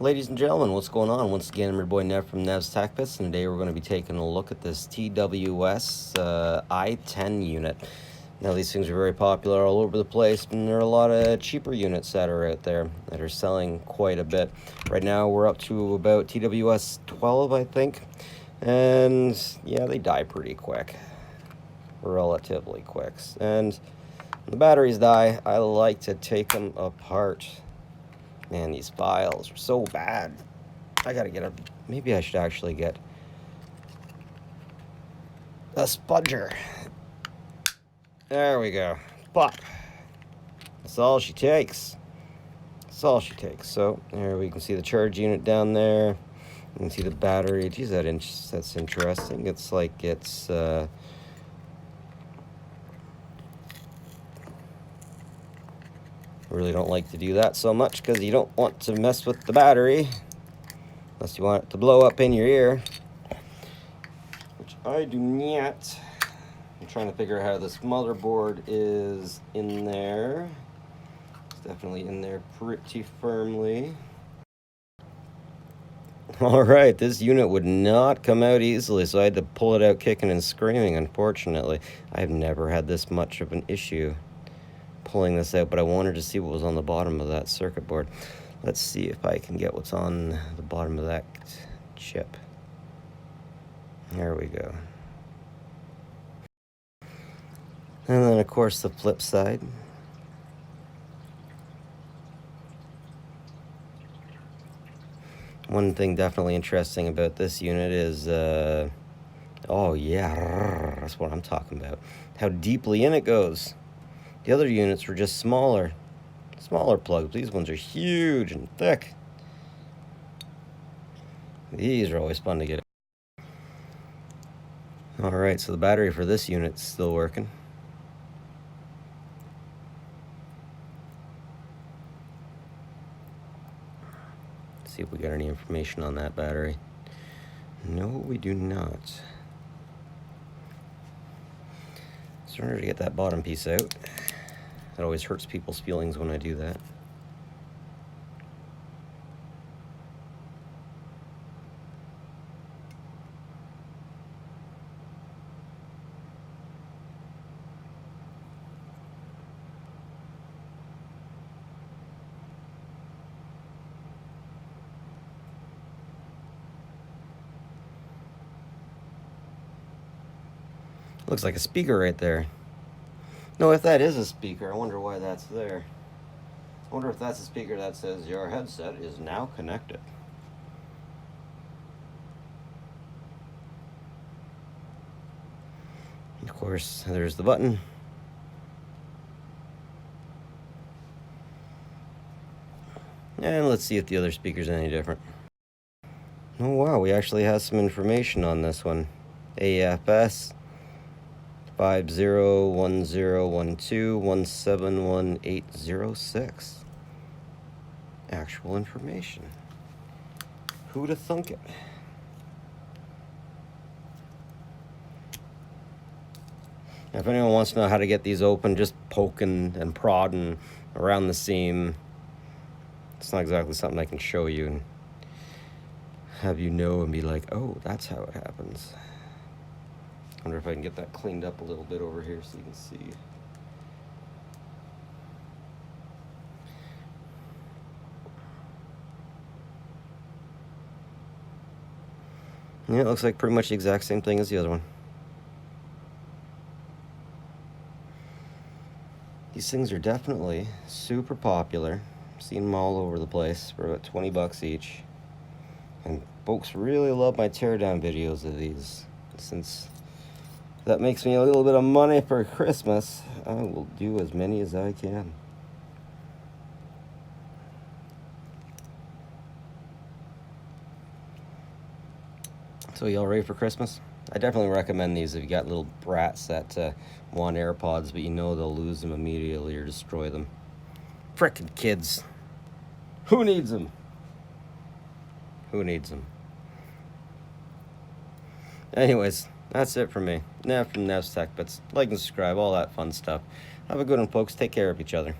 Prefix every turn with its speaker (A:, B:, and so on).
A: Ladies and gentlemen, what's going on? Once again, I'm your boy Nev from Nev's Tech Bits, and today we're going to be taking a look at this TWS i10 unit. Now, these things are very popular all over the place, and there are a lot of cheaper units that are out there that are selling quite a bit. Right now, we're up to about TWS 12, I think, and yeah, they die pretty quick, relatively quick. And when the batteries die, I like to take them apart. Man, these files are so bad. I gotta get a... Maybe I should actually get a spudger. There we go. Pop. That's all she takes. That's all she takes. So, there we can see the charge unit down there. You can see the battery. Geez, that's interesting. It's like it's... really don't like to do that so much because you don't want to mess with the battery unless you want it to blow up in your ear, which I do not. I'm trying to figure out how this motherboard is in there. It's definitely in there pretty firmly. Alright, this unit would not come out easily, so I had to pull it out kicking and screaming, unfortunately. I've never had this much of an issue pulling this out, but I wanted to see what was on the bottom of that circuit board. Let's see if I can get what's on the bottom of that chip. There we go. And then, of course, the flip side. One thing definitely interesting about this unit is, oh yeah, that's what I'm talking about. How deeply in it goes. The other units were just smaller plugs. These ones are huge and thick. These are always fun to get. Alright, so the battery for this unit's still working. Let's see if we got any information on that battery. No, we do not. So in order to get that bottom piece out, it always hurts people's feelings when I do that. Looks like a speaker right there. No, if that is a speaker, I wonder why that's there. I wonder if that's a speaker that says your headset is now connected. Of course, there's the button. And let's see if the other speaker's any different. Oh wow, we actually have some information on this one. AFS 501012171806. Actual information. Who'da thunk it? If anyone wants to know how to get these open, just poking and prodding around the seam. It's not exactly something I can show you and have you know and be like, oh, that's how it happens. I wonder if I can get that cleaned up a little bit over here so you can see. Yeah, it looks like pretty much the exact same thing as the other one. These things are definitely super popular. I've seen them all over the place for about 20 bucks each. And folks really love my teardown videos of these. Since that makes me a little bit of money for Christmas, I will do as many as I can. So y'all ready for Christmas? I definitely recommend these if you got little brats that want AirPods, but you know they'll lose them immediately or destroy them. Frickin' kids. Who needs them? Who needs them? Anyways, that's it for me. Nev from Nev's Tech Bits. Like and subscribe, all that fun stuff. Have a good one, folks. Take care of each other.